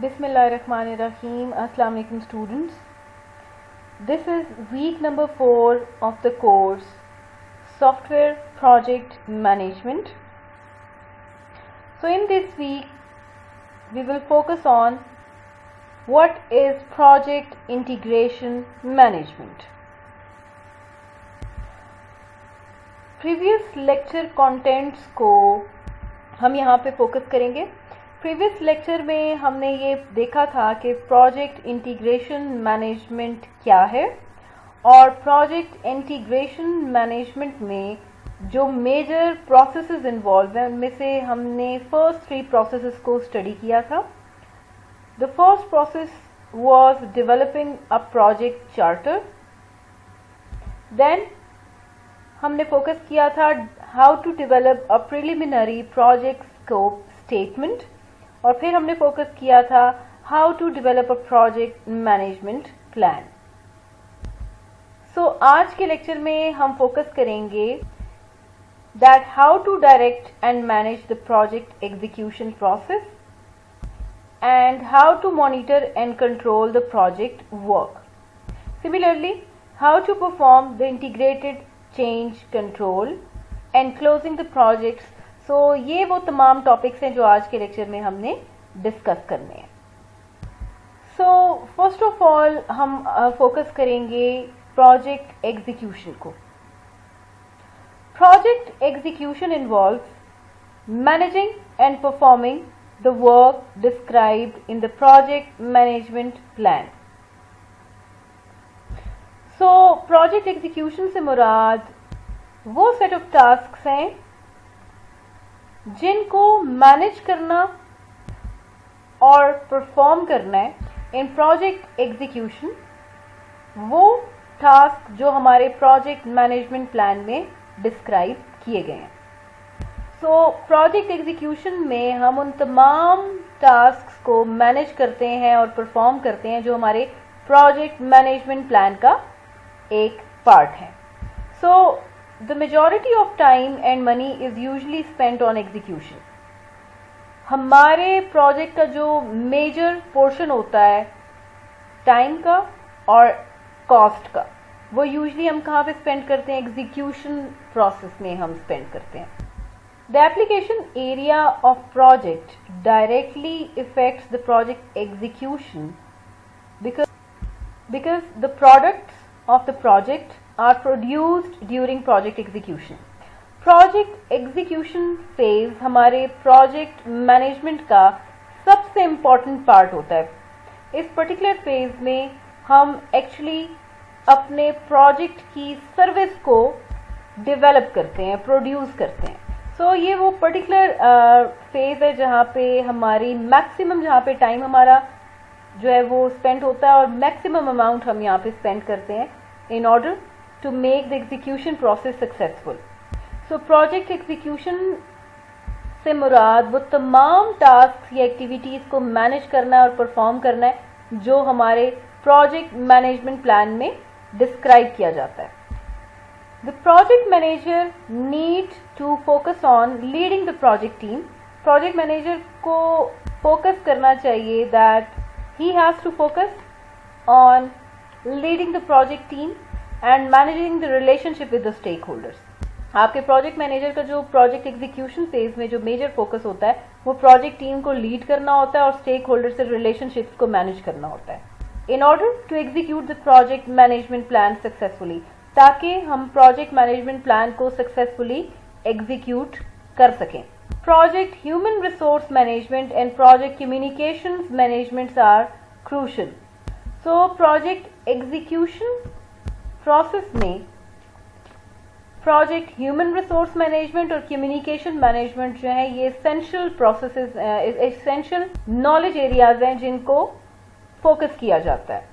Bismillahirrahmanirrahim. Assalamu alaikum students. This is week number 4 of the course Software Project Management. So in this week we will focus on what is Project Integration Management. Previous lecture contents को हम यहाँ पे focus करेंगे. Previous lecture में हमने ये देखा था कि प्रोजेक्ट इंटीग्रेशन मैनेजमेंट क्या है और प्रोजेक्ट इंटीग्रेशन मैनेजमेंट में जो मेजर प्रोसेसेस इन्वॉल्व हैं उनमें से हमने फर्स्ट 3 प्रोसेसेस को स्टडी किया था. The first process was developing a project charter. Then हमने फोकस किया था how to develop a preliminary project scope statement और फिर हमने फोकस किया था how to develop a project management plan. So आज के लेक्चर में हम फोकस करेंगे that how to direct and manage the project execution process and how to monitor and control the project work. Similarly how to perform the integrated change control and closing the projects. So ये वो तमाम topics हैं जो आज के lecture में हमने discuss करने हैं. सो फर्स्ट ऑफ ऑल हम फोकस करेंगे प्रोजेक्ट एग्जीक्यूशन को. Project execution involves managing and performing the work described in the project management plan. So project execution से मुराद वो सेट ऑफ टास्क्स हैं जिनको मैनेज करना और परफॉर्म करना है इन प्रोजेक्ट एग्जीक्यूशन. वो टास्क जो हमारे प्रोजेक्ट मैनेजमेंट प्लान में डिस्क्राइब किए गए हैं. सो प्रोजेक्ट एग्जीक्यूशन में हम उन तमाम टास्क्स को मैनेज करते हैं और परफॉर्म करते हैं जो हमारे प्रोजेक्ट मैनेजमेंट प्लान का एक पार्ट है. सो the majority of time and money is usually spent on execution. हमारे प्रोजेक्ट का जो मेजर पोर्शन होता है टाइम का और कॉस्ट का वो यूजली हम कहाँ पे स्पेंड करते हैं? एग्जीक्यूशन प्रोसेस में हम स्पेंड करते हैं. The application area of project directly effects the project execution because the products of the project are produced during project execution. Project execution phase हमारे project management का सबसे important part होता है. इस particular phase में हम actually अपने project की service को develop करते हैं, produce करते हैं. So ये वो particular phase है जहाँ पे हमारी maximum जहाँ पे time हमारा जो है वो spend होता है और maximum amount हम यहाँ पे spend करते हैं in order to make the execution process successful. So project execution से मुराद वो तमाम tasks या activities को manage करना और perform करना है जो हमारे project management plan में describe किया जाता है. The project manager need to focus on leading the project team. Project manager को focus करना चाहिए that he has to focus on leading the project team and managing the relationship with the stakeholders. आपके project manager का जो project execution phase में जो major focus होता है वो प्रोजेक्ट टीम को लीड करना होता है और स्टेक होल्डर से रिलेशनशिप्स को मैनेज करना होता है in order to execute the project management plan successfully, ताकि हम प्रोजेक्ट मैनेजमेंट प्लान को सक्सेसफुली एग्जीक्यूट कर सकें. Project human resource management and project communication management are crucial. So project execution process में प्रोजेक्ट ह्यूमन रिसोर्स मैनेजमेंट और communication management जो है ये essential processes, essential knowledge areas हैं जिनको फोकस किया जाता है.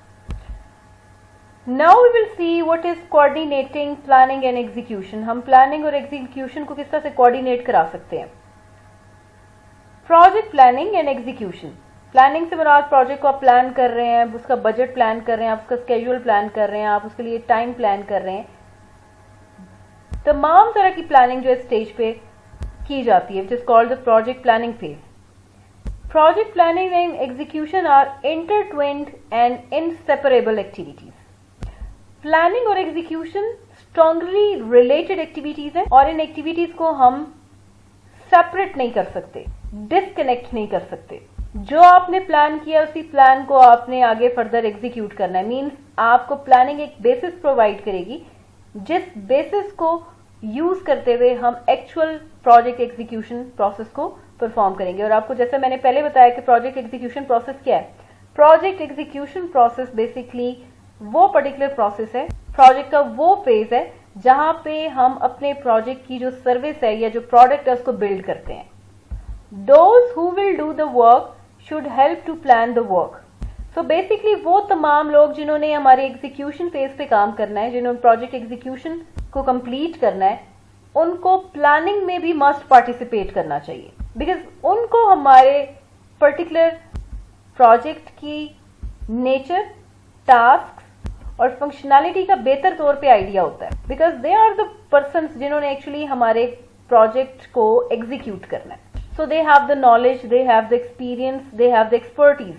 Now we will see what is coordinating planning and execution. हम प्लानिंग और एग्जीक्यूशन को किस तरह से कोऑर्डिनेट करा सकते हैं. Project planning and execution. Planning से मुराद प्रोजेक्ट को आप प्लान कर रहे हैं, उसका बजट प्लान कर रहे हैं, आप उसका स्केड्यूल प्लान कर रहे हैं, आप उसके लिए टाइम प्लान कर रहे हैं. तमाम तरह की प्लानिंग जो है स्टेज पे की जाती है, which is called the project planning phase. Project planning and execution are intertwined and inseparable activities. Planning और execution strongly related activities हैं और इन activities को हम separate नहीं कर सकते, disconnect नहीं कर सकते. जो आपने प्लान किया उसी प्लान को आपने आगे फर्दर एग्जीक्यूट करना है. मींस आपको प्लानिंग एक बेसिस प्रोवाइड करेगी जिस बेसिस को यूज करते हुए हम एक्चुअल प्रोजेक्ट एग्जीक्यूशन प्रोसेस को परफॉर्म करेंगे. और आपको जैसे मैंने पहले बताया कि प्रोजेक्ट एग्जीक्यूशन प्रोसेस क्या है. प्रोजेक्ट एग्जीक्यूशन प्रोसेस बेसिकली वो पर्टिकुलर प्रोसेस है, प्रोजेक्ट का वो फेज है जहां पे हम अपने प्रोजेक्ट की जो सर्विस है या जो प्रोडक्ट है उसको बिल्ड करते हैं. Those who will do the work should help to plan the work. So basically वो तमाम लोग जिन्होंने हमारे एग्जीक्यूशन फेज पे काम करना है, जिन्होंने प्रोजेक्ट एग्जीक्यूशन को कंप्लीट करना है, उनको प्लानिंग में भी मस्ट पार्टिसिपेट करना चाहिए. बिकॉज उनको हमारे पर्टिकुलर प्रोजेक्ट की नेचर, टास्क और फंक्शनैलिटी का बेहतर तौर पे आइडिया होता है. Because they are the persons जिन्होंने एक्चुअली हमारे प्रोजेक्ट को एग्जीक्यूट करना है. So they have the knowledge, they have the experience, they have the expertise.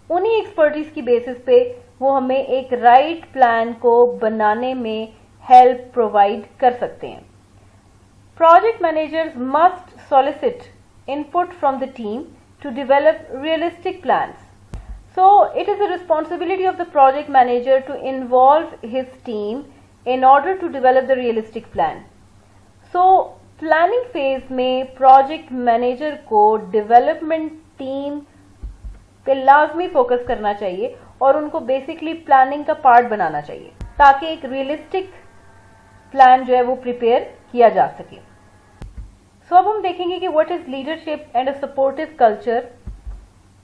उन्हीं एक्सपर्टीज की बेसिस पे वो हमें एक राइट प्लान को बनाने में हेल्प प्रोवाइड कर सकते हैं. Project managers must solicit input from the team to develop realistic plans. So it is a responsibility of the project manager to involve his team in order to develop the realistic plan. So planning phase में project manager को development team पे लाजमी focus करना चाहिए और उनको basically planning का part बनाना चाहिए ताकि एक रियलिस्टिक प्लान जो है वो प्रिपेयर किया जा सके. सो अब हम देखेंगे कि what is leadership and a supportive culture.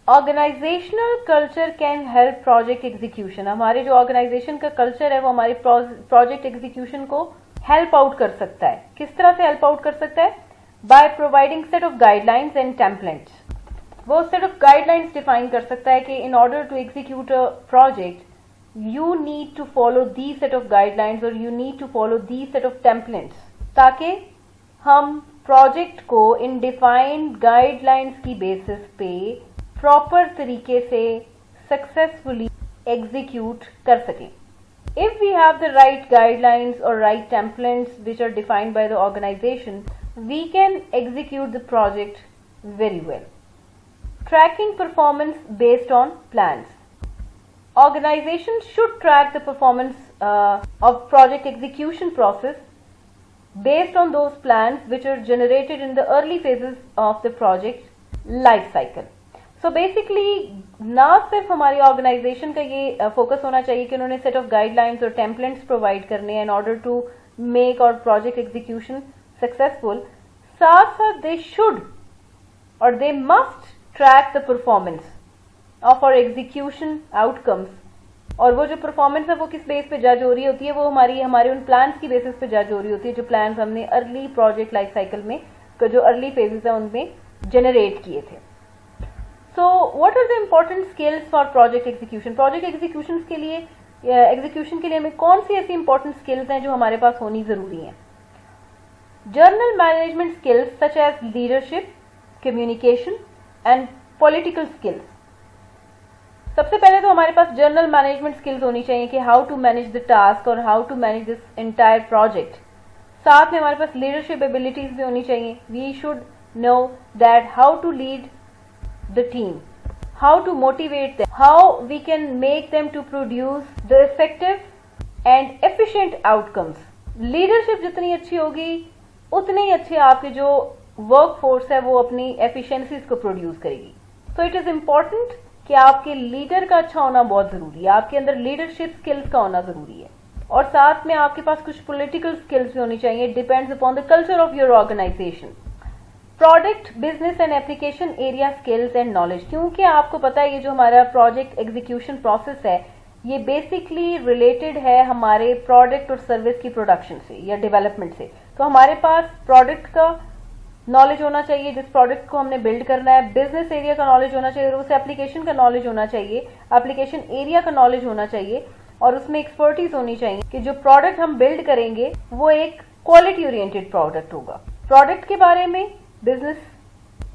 Organizational culture can help project execution. हमारे जो ऑर्गेनाइजेशन का कल्चर है वो हमारे प्रोजेक्ट एग्जीक्यूशन को हेल्प आउट कर सकता है. किस तरह से हेल्प आउट कर सकता है? By providing set of guidelines and templates. वो सेट ऑफ गाइडलाइंस डिफाइन कर सकता है कि in order to execute a project you need to follow the set of guidelines और you need to follow the set of templates, ताकि हम project को इन डिफाइंड गाइडलाइंस की बेसिस पे प्रॉपर तरीके से सक्सेसफुली एग्जीक्यूट कर सकें. If we have the right guidelines or right templates which are defined by the organization, we can execute the project very well. Tracking performance based on plans. Organizations should track the performance of project execution process based on those plans which are generated in the early phases of the project life cycle. So basically ना सिर्फ हमारी organisation का ये focus होना चाहिए कि उन्होंने set of guidelines और टेम्पलेट्स प्रोवाइड करने हैं in order to make our project execution successful. साथ साथ दे शुड और they must track the performance of our execution outcomes. और वो जो परफॉर्मेंस है वो किस बेस पे जज हो रही होती है? वो हमारे उन प्लान्स की बेसिस पे जज हो रही होती है जो प्लान्स हमने अर्ली प्रोजेक्ट लाइफ साइकिल में जो अर्ली फेजेस है उनमें जनरेट किए थे. So what are the important skills for project execution? Project execution के लिए हमें कौन सी ऐसी important skills हैं जो हमारे पास होनी जरूरी हैं? Journal management skills such as leadership, communication and political skills. सबसे पहले तो हमारे पास journal management skills होनी चाहिए कि how to manage the task और how to manage this entire project. साथ में हमारे पास leadership abilities भी होनी चाहिए. We should know that how to lead the team, how to motivate them, how we can make them to produce the effective and efficient outcomes. Leadership जितनी अच्छी होगी उतने ही अच्छे आपके जो workforce है वो अपनी efficiencies को produce करेगी. So it is important कि आपके लीडर का अच्छा होना बहुत जरूरी है, आपके अंदर लीडरशिप स्किल्स का होना जरूरी है और साथ में आपके पास कुछ पॉलिटिकल स्किल्स भी होनी चाहिए. Depends upon the culture of your organization. Product, business and application area skills and knowledge. क्योंकि आपको पता है ये जो हमारा प्रोजेक्ट एग्जीक्यूशन प्रोसेस है ये बेसिकली रिलेटेड है हमारे प्रोडक्ट और सर्विस की प्रोडक्शन से या डेवलपमेंट से. तो हमारे पास प्रोडक्ट का नॉलेज होना चाहिए जिस प्रोडक्ट को हमने बिल्ड करना है, बिजनेस एरिया का नॉलेज होना चाहिए और उस एप्लीकेशन का नॉलेज होना चाहिए, एप्लीकेशन एरिया का नॉलेज होना चाहिए और उसमें एक्सपर्टीज होनी चाहिए कि जो प्रोडक्ट हम बिल्ड करेंगे वो एक क्वालिटी ओरिएंटेड प्रोडक्ट होगा. प्रोडक्ट के बारे में, बिजनेस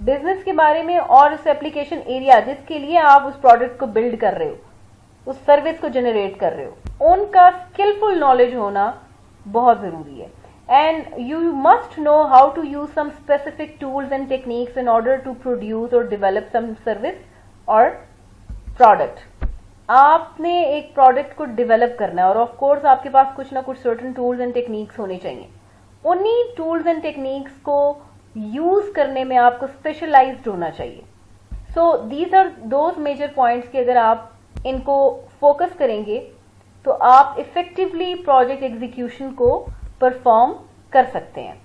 बिजनेस के बारे में और उस एप्लीकेशन एरिया जिसके लिए आप उस प्रोडक्ट को बिल्ड कर रहे हो, उस सर्विस को जनरेट कर रहे हो, उनका स्किलफुल नॉलेज होना बहुत जरूरी है. And you must know how to use some specific tools and techniques in order to produce or develop some service or product. आपने एक प्रोडक्ट को डेवलप करना है और ऑफ कोर्स आपके पास कुछ ना कुछ सर्टेन टूल्स एंड टेक्निक्स होने चाहिए. उन्हीं टूल्स एंड टेक्निक्स को यूज करने में आपको स्पेशलाइज्ड होना चाहिए. So these are those major points कि अगर आप इनको फोकस करेंगे तो आप इफेक्टिवली प्रोजेक्ट एग्जीक्यूशन को परफॉर्म कर सकते हैं.